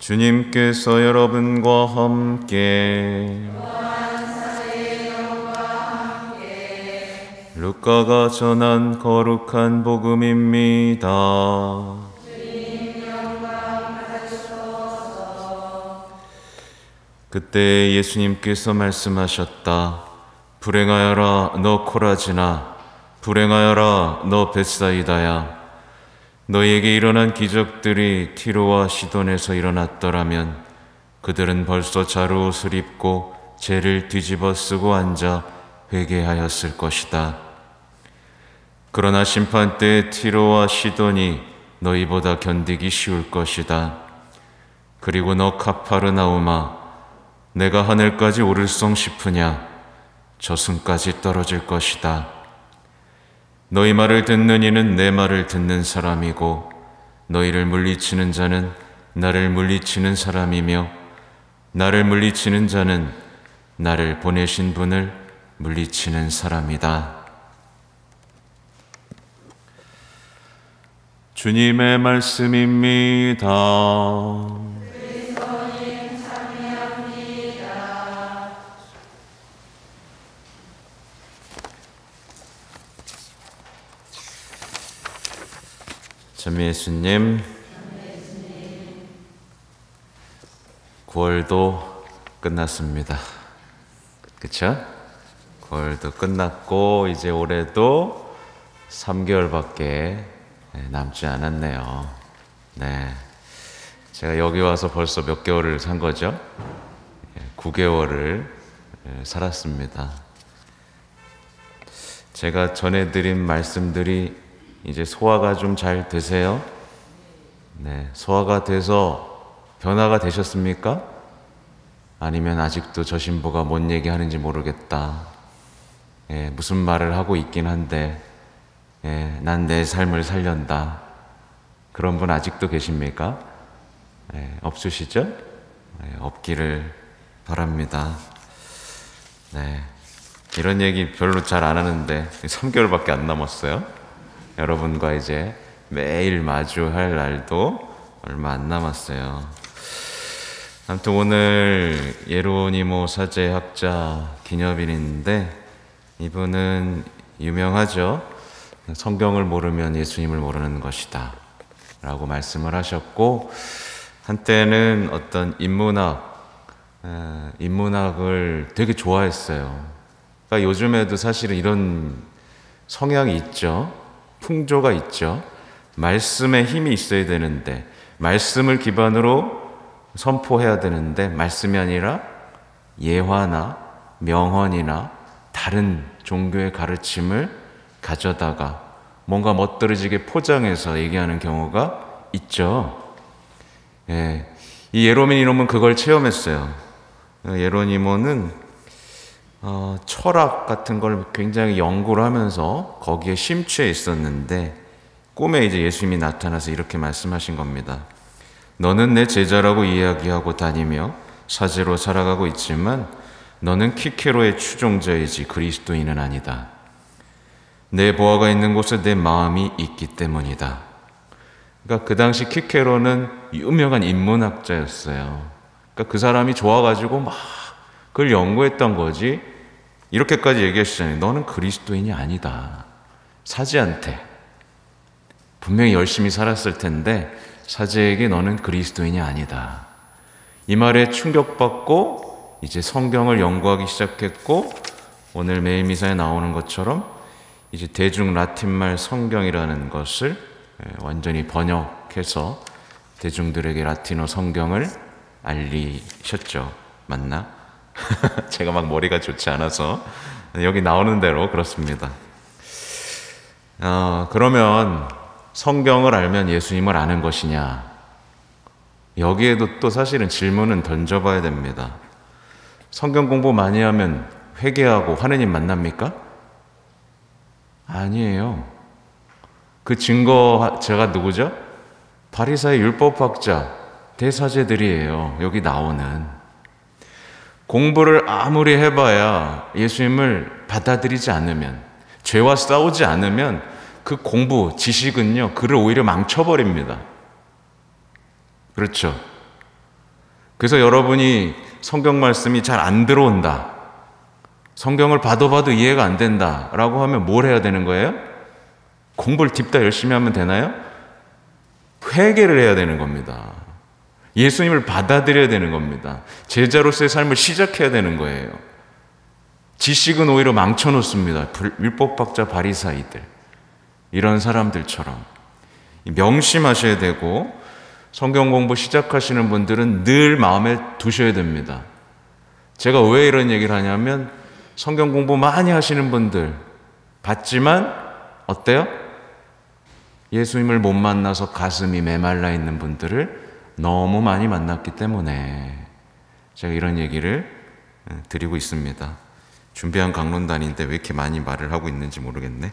주님께서 여러분과 함께 루카가 전한 거룩한 복음입니다. 그때 예수님께서 말씀하셨다. 불행하여라 너 코라지나, 불행하여라 너 벳사이다야. 너희에게 일어난 기적들이 티로와 시돈에서 일어났더라면 그들은 벌써 자루옷을 입고 재를 뒤집어 쓰고 앉아 회개하였을 것이다. 그러나 심판 때에 티로와 시돈이 너희보다 견디기 쉬울 것이다. 그리고 너 카파르나움아, 내가 하늘까지 오를성 싶으냐? 저승까지 떨어질 것이다. 너희 말을 듣는 이는 내 말을 듣는 사람이고 너희를 물리치는 자는 나를 물리치는 사람이며 나를 물리치는 자는 나를 보내신 분을 물리치는 사람이다. 주님의 말씀입니다. 참 예수님, 9월도 끝났습니다. 그쵸? 9월도 끝났고 이제 올해도 3개월밖에 남지 않았네요. 네, 제가 여기 와서 벌써 몇 개월을 산 거죠? 9개월을 살았습니다. 제가 전해드린 말씀들이 이제 소화가 좀 잘 되세요? 네, 소화가 돼서 변화가 되셨습니까? 아니면 아직도 저 신부가 뭔 얘기하는지 모르겠다. 무슨 말을 하고 있긴 한데 난 내 삶을 살련다. 그런 분 아직도 계십니까? 없으시죠? 없기를 바랍니다. 네, 이런 얘기 별로 잘 안 하는데 3개월밖에 안 남았어요. 여러분과 이제 매일 마주할 날도 얼마 안 남았어요. 아무튼 오늘 예로니모 사제학자 기념일인데 이분은 유명하죠. 성경을 모르면 예수님을 모르는 것이다 라고 말씀을 하셨고, 한때는 어떤 인문학을 되게 좋아했어요. 그러니까 요즘에도 사실은 이런 성향이 있죠. 풍조가 있죠. 말씀에 힘이 있어야 되는데, 말씀을 기반으로 선포해야 되는데, 말씀이 아니라 예화나 명언이나 다른 종교의 가르침을 가져다가 뭔가 멋들어지게 포장해서 얘기하는 경우가 있죠. 이 예로니모는 그걸 체험했어요. 예로니모는 철학 같은 걸 굉장히 연구를 하면서 거기에 심취해 있었는데 꿈에 이제 예수님이 나타나서 이렇게 말씀하신 겁니다. 너는 내 제자라고 이야기하고 다니며 사제로 살아가고 있지만 너는 키케로의 추종자이지 그리스도인은 아니다. 내 보아가 있는 곳에 내 마음이 있기 때문이다. 그러니까 그 당시 키케로는 유명한 인문학자였어요. 그러니까 그 사람이 좋아가지고 막 그걸 연구했던 거지. 이렇게까지 얘기하시잖아요. 너는 그리스도인이 아니다. 사제한테 분명히 열심히 살았을 텐데 사제에게 너는 그리스도인이 아니다. 이 말에 충격받고 이제 성경을 연구하기 시작했고, 오늘 매일 미사에 나오는 것처럼 이제 대중 라틴말 성경이라는 것을 완전히 번역해서 대중들에게 라틴어 성경을 알리셨죠. 맞나? 제가 막 머리가 좋지 않아서 여기 나오는 대로 그렇습니다. 그러면 성경을 알면 예수님을 아는 것이냐? 여기에도 또 사실은 질문은 던져봐야 됩니다. 성경 공부 많이 하면 회개하고 하느님 만납니까? 아니에요. 그 증거자가 누구죠? 바리사의 율법학자, 대사제들이에요. 여기 나오는. 공부를 아무리 해봐야 예수님을 받아들이지 않으면, 죄와 싸우지 않으면 그 공부, 지식은요, 그를 오히려 망쳐버립니다. 그렇죠? 그래서 여러분이 성경 말씀이 잘 안 들어온다, 성경을 봐도 이해가 안 된다 라고 하면 뭘 해야 되는 거예요? 공부를 딥다 열심히 하면 되나요? 회개를 해야 되는 겁니다. 예수님을 받아들여야 되는 겁니다. 제자로서의 삶을 시작해야 되는 거예요. 지식은 오히려 망쳐놓습니다. 율법학자 바리사이들, 이런 사람들처럼. 명심하셔야 되고, 성경 공부 시작하시는 분들은 늘 마음에 두셔야 됩니다. 제가 왜 이런 얘기를 하냐면, 성경 공부 많이 하시는 분들 봤지만 어때요? 예수님을 못 만나서 가슴이 메말라 있는 분들을 너무 많이 만났기 때문에 제가 이런 얘기를 드리고 있습니다. 준비한 강론단인데 왜 이렇게 많이 말을 하고 있는지 모르겠네.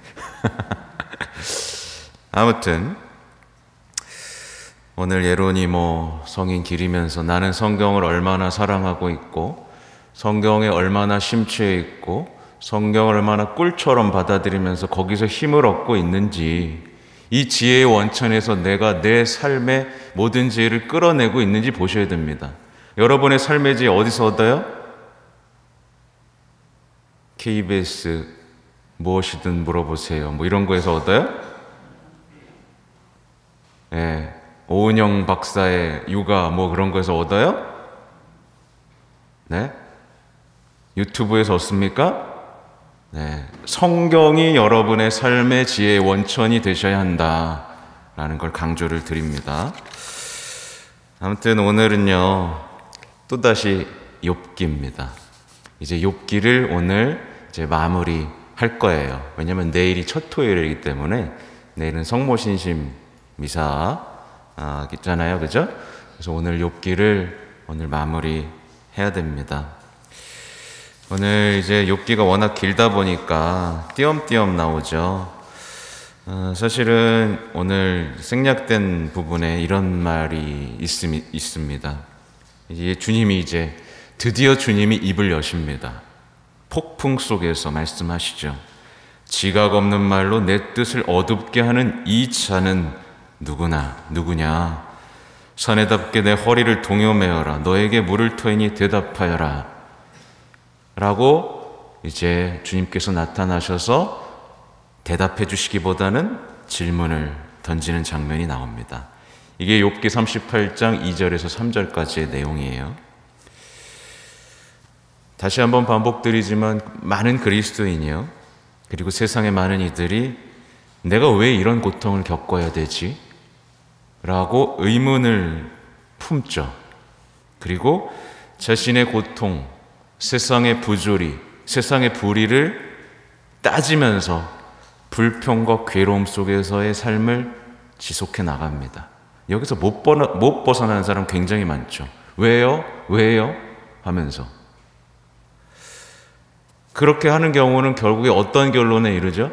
아무튼 오늘 예론이 성인 기리면서 나는 성경을 얼마나 사랑하고 있고, 성경에 얼마나 심취해 있고, 성경을 얼마나 꿀처럼 받아들이면서 거기서 힘을 얻고 있는지, 이 지혜의 원천에서 내가 내 삶의 모든 지혜를 끌어내고 있는지 보셔야 됩니다. 여러분의 삶의 지혜 어디서 얻어요? KBS 무엇이든 물어보세요, 이런 거에서 얻어요? 네. 오은영 박사의 육아 그런 거에서 얻어요? 네? 유튜브에서 얻습니까? 네. 성경이 여러분의 삶의 지혜의 원천이 되셔야 한다라는 걸 강조를 드립니다. 아무튼 오늘은요, 또다시 욥기입니다. 이제 욥기를 오늘 이제 마무리 할 거예요. 왜냐면 내일이 첫 토요일이기 때문에, 내일은 성모신심 미사 있잖아요, 그죠? 그래서 오늘 욥기를 오늘 마무리 해야 됩니다. 오늘 이제 욥기가 워낙 길다 보니까 띄엄띄엄 나오죠. 사실은 오늘 생략된 부분에 이런 말이 있습니다. 이제 드디어 주님이 입을 여십니다. 폭풍 속에서 말씀하시죠. 지각 없는 말로 내 뜻을 어둡게 하는 이 자는 누구냐? 사내답게 내 허리를 동요매어라. 너에게 물을 터이니 대답하여라. 라고 이제 주님께서 나타나셔서 대답해 주시기보다는 질문을 던지는 장면이 나옵니다. 이게 욥기 38장 2절에서 3절까지의 내용이에요. 다시 한번 반복드리지만, 많은 그리스도인이요, 그리고 세상의 많은 이들이 내가 왜 이런 고통을 겪어야 되지? 라고 의문을 품죠. 그리고 자신의 고통, 세상의 부조리, 세상의 불의를 따지면서 불평과 괴로움 속에서의 삶을 지속해 나갑니다. 여기서 못 벗어나는 사람 굉장히 많죠. 왜요? 하면서. 그렇게 하는 경우는 결국에 어떤 결론에 이르죠?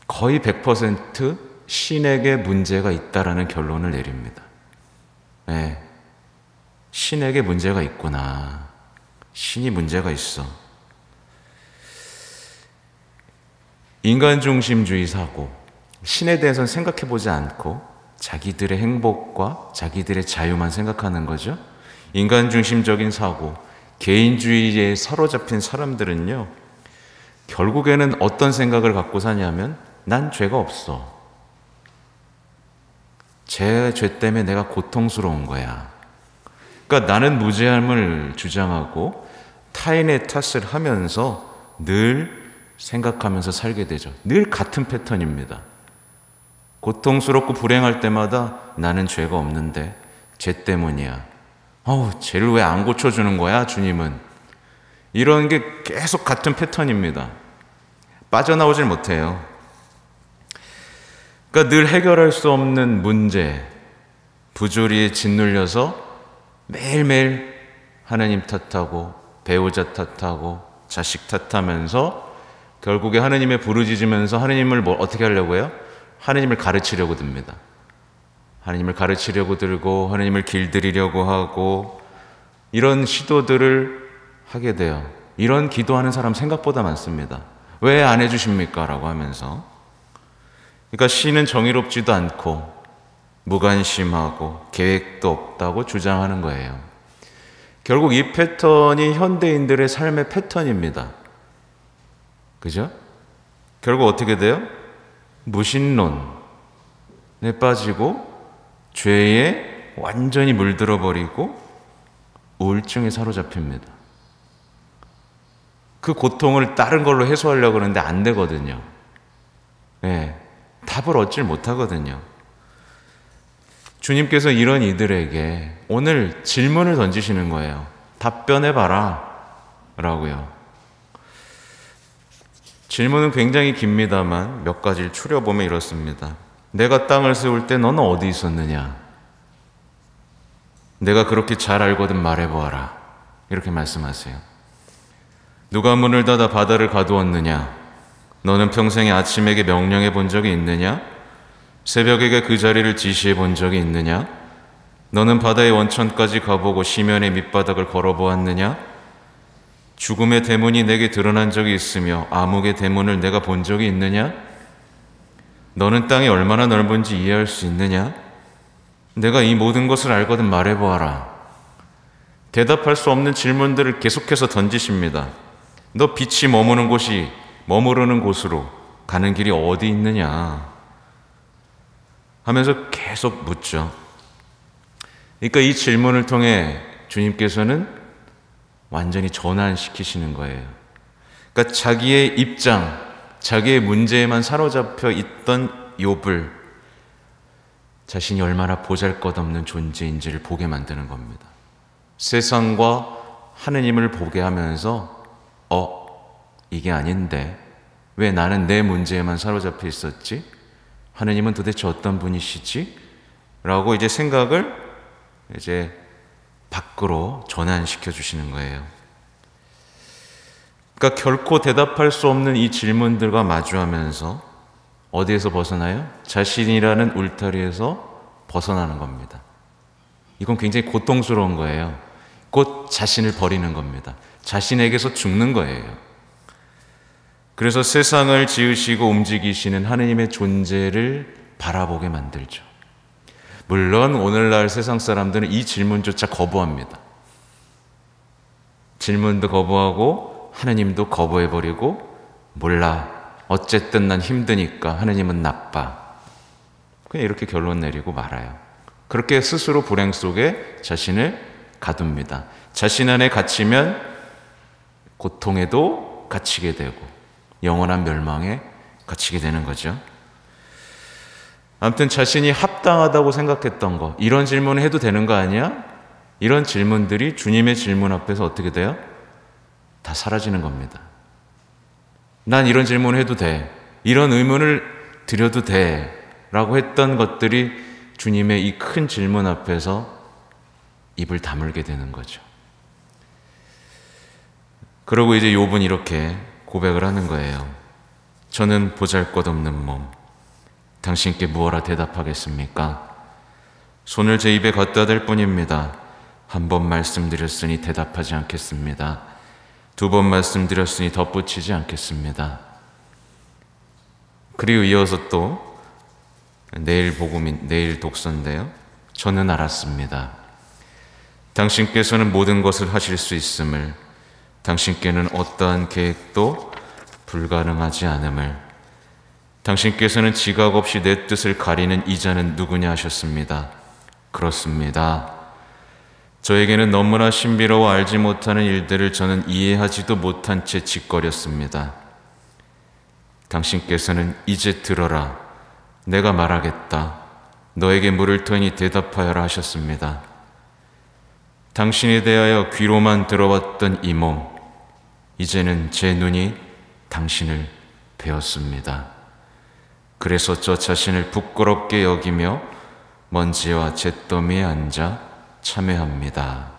거의 100% 신에게 문제가 있다라는 결론을 내립니다. 네. 신에게 문제가 있구나. 신이 문제가 있어. 인간 중심주의 사고, 신에 대해서는 생각해보지 않고 자기들의 행복과 자기들의 자유만 생각하는 거죠. 인간 중심적인 사고, 개인주의에 사로잡힌 사람들은요, 결국에는 어떤 생각을 갖고 사냐면, 난 죄가 없어. 제 죄 때문에 내가 고통스러운 거야. 그러니까 나는 무죄함을 주장하고 타인의 탓을 하면서 늘 생각하면서 살게 되죠. 늘 같은 패턴입니다. 고통스럽고 불행할 때마다 나는 죄가 없는데 죄 때문이야. 죄를 왜 안 고쳐주는 거야, 주님은? 이런 게 계속 같은 패턴입니다. 빠져나오질 못해요. 그러니까 늘 해결할 수 없는 문제, 부조리에 짓눌려서 매일매일 하나님 탓하고 배우자 탓하고 자식 탓하면서 결국에 하나님의 부르짖으면서 하나님을 어떻게 하려고 해요? 하나님을 가르치려고 듭니다. 하나님을 가르치려고 들고 하나님을 길들이려고 하고, 이런 시도들을 하게 돼요. 이런 기도하는 사람 생각보다 많습니다. 왜 안 해주십니까? 라고 하면서. 그러니까 신은 정의롭지도 않고 무관심하고 계획도 없다고 주장하는 거예요. 결국 이 패턴이 현대인들의 삶의 패턴입니다. 그죠? 결국 어떻게 돼요? 무신론에 빠지고 죄에 완전히 물들어 버리고 우울증에 사로잡힙니다. 그 고통을 다른 걸로 해소하려고 하는데 안 되거든요. 네, 답을 얻질 못하거든요. 주님께서 이런 이들에게 오늘 질문을 던지시는 거예요. 답변해봐라 라고요. 질문은 굉장히 깁니다만 몇 가지를 추려보면 이렇습니다. 내가 땅을 세울 때 너는 어디 있었느냐? 내가 그렇게 잘 알거든 말해보아라. 이렇게 말씀하세요. 누가 문을 닫아 바다를 가두었느냐? 너는 평생에 아침에게 명령해 본 적이 있느냐? 새벽에게 그 자리를 지시해 본 적이 있느냐? 너는 바다의 원천까지 가보고 시면의 밑바닥을 걸어보았느냐? 죽음의 대문이 내게 드러난 적이 있으며 암흑의 대문을 내가 본 적이 있느냐? 너는 땅이 얼마나 넓은지 이해할 수 있느냐? 내가 이 모든 것을 알거든 말해보아라. 대답할 수 없는 질문들을 계속해서 던지십니다. 너 빛이 머무르는 곳으로 가는 길이 어디 있느냐? 하면서 계속 묻죠. 그러니까 이 질문을 통해 주님께서는 완전히 전환시키시는 거예요. 그러니까 자기의 입장, 자기의 문제에만 사로잡혀 있던 욥을 자신이 얼마나 보잘것없는 존재인지를 보게 만드는 겁니다. 세상과 하느님을 보게 하면서 이게 아닌데 왜 나는 내 문제에만 사로잡혀 있었지? 하느님은 도대체 어떤 분이시지? 라고 이제 생각을 밖으로 전환시켜 주시는 거예요. 그러니까 결코 대답할 수 없는 이 질문들과 마주하면서 어디에서 벗어나요? 자신이라는 울타리에서 벗어나는 겁니다. 이건 굉장히 고통스러운 거예요. 곧 자신을 버리는 겁니다. 자신에게서 죽는 거예요. 그래서 세상을 지으시고 움직이시는 하느님의 존재를 바라보게 만들죠. 물론 오늘날 세상 사람들은 이 질문조차 거부합니다. 질문도 거부하고 하느님도 거부해버리고 몰라, 어쨌든 난 힘드니까 하느님은 나빠. 그냥 이렇게 결론 내리고 말아요. 그렇게 스스로 불행 속에 자신을 가둡니다. 자신 안에 갇히면 고통에도 갇히게 되고 영원한 멸망에 갇히게 되는 거죠. 아무튼 자신이 합당하다고 생각했던 거, 이런 질문을 해도 되는 거 아니야? 이런 질문들이 주님의 질문 앞에서 어떻게 돼요? 다 사라지는 겁니다. 난 이런 질문을 해도 돼, 이런 의문을 드려도 돼 라고 했던 것들이 주님의 이 큰 질문 앞에서 입을 다물게 되는 거죠. 그러고 이제 욥은 이렇게 고백을 하는 거예요. 저는 보잘것없는 몸, 당신께 무엇라 대답하겠습니까? 손을 제 입에 갖다 댈 뿐입니다. 한 번 말씀드렸으니 대답하지 않겠습니다. 두 번 말씀드렸으니 덧붙이지 않겠습니다. 그리고 이어서 또 내일 독서인데요. 저는 알았습니다. 당신께서는 모든 것을 하실 수 있음을, 당신께는 어떠한 계획도 불가능하지 않음을, 당신께서는 지각 없이 내 뜻을 가리는 이자는 누구냐 하셨습니다. 그렇습니다. 저에게는 너무나 신비로워 알지 못하는 일들을 저는 이해하지도 못한 채 짓거렸습니다. 당신께서는 이제 들어라. 내가 말하겠다. 너에게 물을 터니 대답하여라 하셨습니다. 당신에 대하여 귀로만 들어왔던 이 몸, 이제는 제 눈이 당신을 배웠습니다. 그래서 저 자신을 부끄럽게 여기며 먼지와 잿더미에 앉아 참회합니다.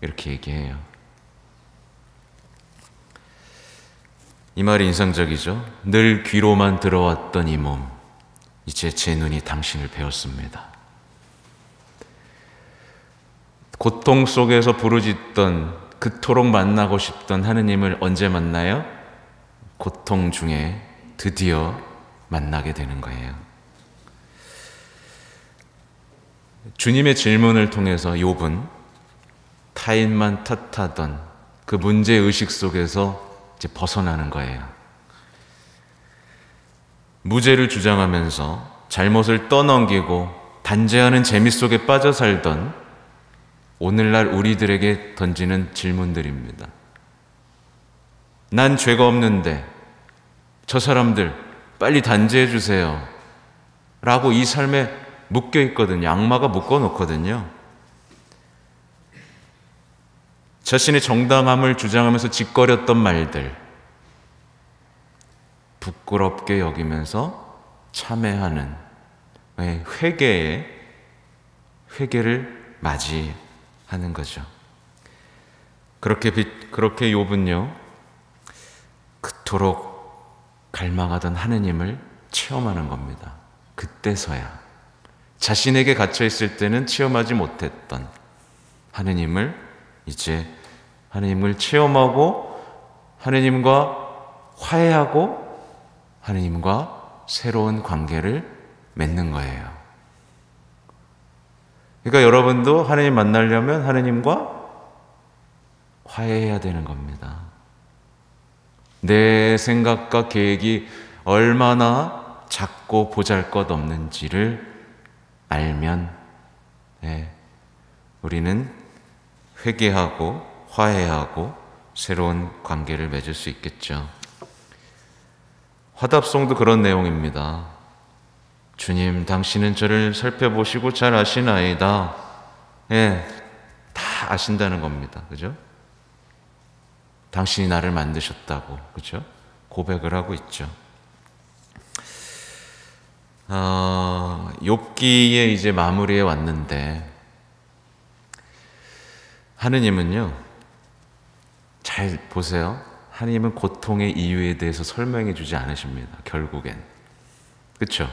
이렇게 얘기해요. 이 말이 인상적이죠. 늘 귀로만 들어왔던 이 몸, 이제 제 눈이 당신을 배웠습니다. 고통 속에서 부르짖던, 그토록 만나고 싶던 하느님을 언제 만나요? 고통 중에 드디어 만나게 되는 거예요. 주님의 질문을 통해서 욥은 타인만 탓하던 그 문제의식 속에서 이제 벗어나는 거예요. 무죄를 주장하면서 잘못을 떠넘기고 단죄하는 재미 속에 빠져 살던 오늘날 우리들에게 던지는 질문들입니다. 난 죄가 없는데 저 사람들 빨리 단죄해 주세요 라고 이 삶에 묶여 있거든요. 악마가 묶어 놓거든요. 자신의 정당함을 주장하면서 짓거렸던 말들 부끄럽게 여기면서 참회하는 회개를 맞이하는 거죠. 그렇게 욥은요, 그토록 갈망하던 하느님을 체험하는 겁니다. 그때서야 자신에게 갇혀 있을 때는 체험하지 못했던 하느님을 이제 하느님을 체험하고 하느님과 화해하고 하느님과 새로운 관계를 맺는 거예요. 그러니까 여러분도 하느님 만나려면 하느님과 화해해야 되는 겁니다. 내 생각과 계획이 얼마나 작고 보잘것없는지를 알면 우리는 회개하고 화해하고 새로운 관계를 맺을 수 있겠죠. 화답송도 그런 내용입니다. 주님, 당신은 저를 살펴보시고 잘 아시나이다. 다 아신다는 겁니다. 그죠? 당신이 나를 만드셨다고, 그죠? 고백을 하고 있죠. 욥기의 이제 마무리에 왔는데, 하느님은요, 잘 보세요. 하느님은 고통의 이유에 대해서 설명해 주지 않으십니다. 결국엔. 그쵸?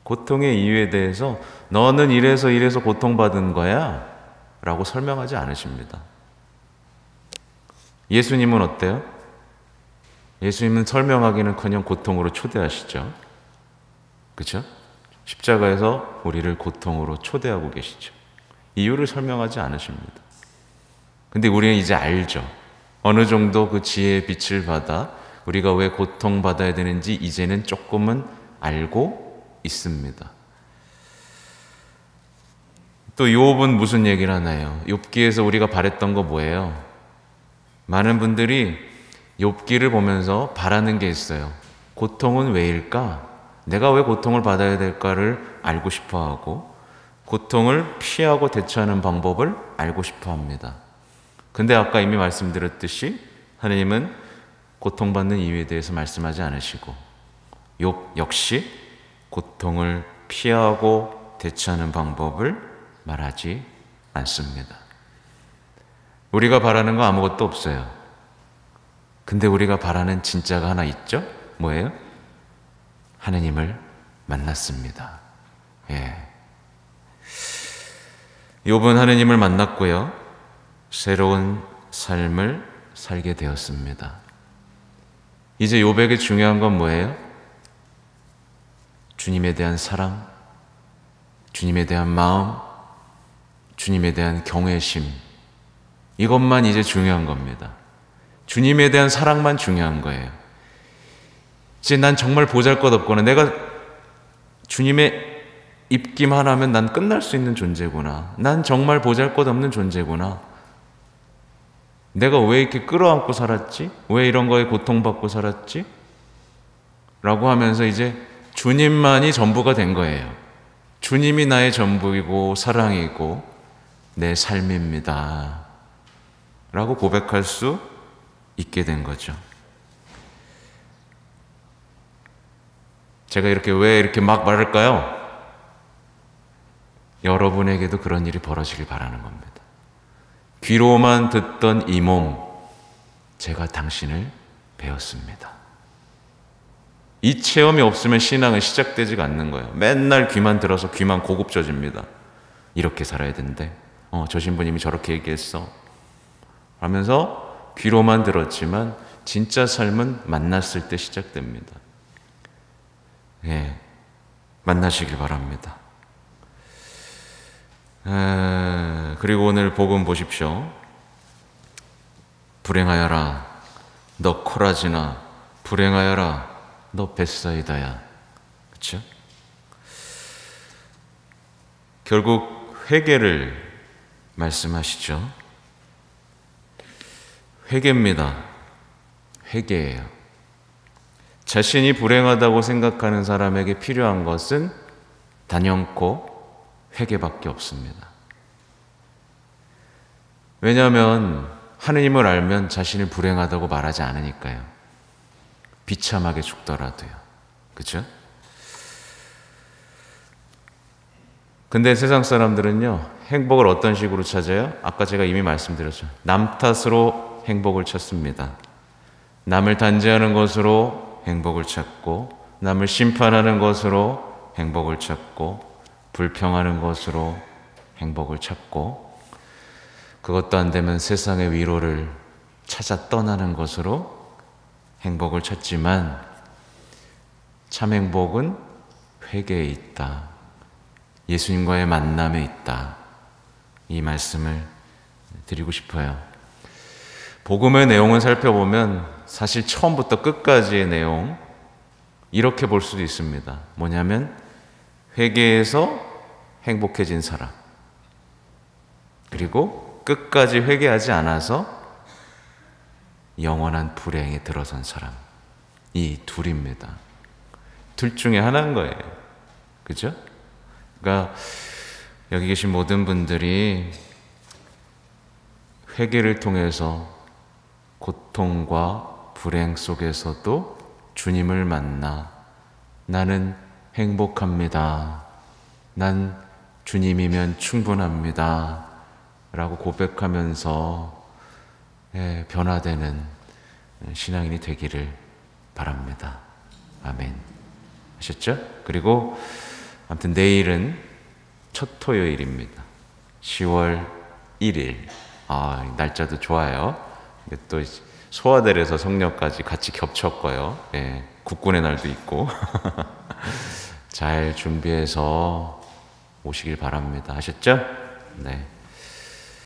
고통의 이유에 대해서 너는 이래서 고통받은 거야 라고 설명하지 않으십니다. 예수님은 어때요? 예수님은 설명하기는커녕 고통으로 초대하시죠. 그렇죠? 십자가에서 우리를 고통으로 초대하고 계시죠. 이유를 설명하지 않으십니다. 근데 우리는 이제 알죠. 어느 정도 그 지혜의 빛을 받아 우리가 왜 고통받아야 되는지 이제는 조금은 알고 있습니다. 또 욥은 무슨 얘기를 하나요? 욥기에서 우리가 바랬던 거 뭐예요? 많은 분들이 욥기를 보면서 바라는 게 있어요. 고통은 왜일까? 내가 왜 고통을 받아야 될까를 알고 싶어하고 고통을 피하고 대처하는 방법을 알고 싶어합니다. 근데 아까 이미 말씀드렸듯이 하느님은 고통받는 이유에 대해서 말씀하지 않으시고 욥 역시 고통을 피하고 대처하는 방법을 말하지 않습니다. 우리가 바라는 거 아무것도 없어요. 근데 우리가 바라는 진짜가 하나 있죠? 뭐예요? 하느님을 만났습니다. 욥은 하느님을 만났고요. 새로운 삶을 살게 되었습니다. 이제 욥에게 중요한 건 뭐예요? 주님에 대한 사랑, 주님에 대한 마음, 주님에 대한 경외심, 이것만 이제 중요한 겁니다. 주님에 대한 사랑만 중요한 거예요. 이제 난 정말 보잘것없구나. 내가 주님의 입김 하나면 난 끝날 수 있는 존재구나. 난 정말 보잘것없는 존재구나. 내가 왜 이렇게 끌어안고 살았지? 왜 이런 거에 고통받고 살았지? 라고 하면서 이제 주님만이 전부가 된 거예요. 주님이 나의 전부이고 사랑이고 내 삶입니다. 라고 고백할 수 있게 된 거죠. 제가 왜 이렇게 막 말할까요? 여러분에게도 그런 일이 벌어지길 바라는 겁니다. 귀로만 듣던 이 몸, 제가 당신을 배웠습니다. 이 체험이 없으면 신앙은 시작되지가 않는 거예요. 맨날 귀만 들어서 귀만 고급져집니다. 이렇게 살아야 된대. 저 신부님이 저렇게 얘기했어. 하면서 귀로만 들었지만 진짜 삶은 만났을 때 시작됩니다. 만나시길 바랍니다. 그리고 오늘 복음 보십시오. 불행하여라 너 코라지나, 불행하여라 너 벳사이다야. 그렇죠? 결국 회개를 말씀하시죠. 회개입니다. 회개예요. 자신이 불행하다고 생각하는 사람에게 필요한 것은 단연코 회개밖에 없습니다. 왜냐하면 하느님을 알면 자신을 불행하다고 말하지 않으니까요. 비참하게 죽더라도요. 그렇죠? 근데 세상 사람들은요, 행복을 어떤 식으로 찾아요? 아까 제가 이미 말씀드렸죠. 남 탓으로 행복을 찾습니다. 남을 단죄하는 것으로 행복을 찾고, 남을 심판하는 것으로 행복을 찾고, 불평하는 것으로 행복을 찾고, 그것도 안 되면 세상의 위로를 찾아 떠나는 것으로 행복을 찾지만, 참 행복은 회개에 있다. 예수님과의 만남에 있다. 이 말씀을 드리고 싶어요. 복음의 내용을 살펴보면 사실 처음부터 끝까지의 내용 이렇게 볼 수도 있습니다. 뭐냐면 회개해서 행복해진 사람, 그리고 끝까지 회개하지 않아서 영원한 불행에 들어선 사람, 이 둘입니다. 둘 중에 하나인 거예요. 그죠? 그러니까 여기 계신 모든 분들이 회개를 통해서 고통과 불행 속에서도 주님을 만나 나는 행복합니다. 난 주님이면 충분합니다. 라고 고백하면서 변화되는 신앙인이 되기를 바랍니다. 아멘. 하셨죠? 그리고 아무튼 내일은 첫 토요일입니다. 10월 1일. 날짜도 좋아요. 또 소아대에서 성령까지 같이 겹쳤고요. 국군의 날도 있고. 잘 준비해서 오시길 바랍니다. 하셨죠? 네.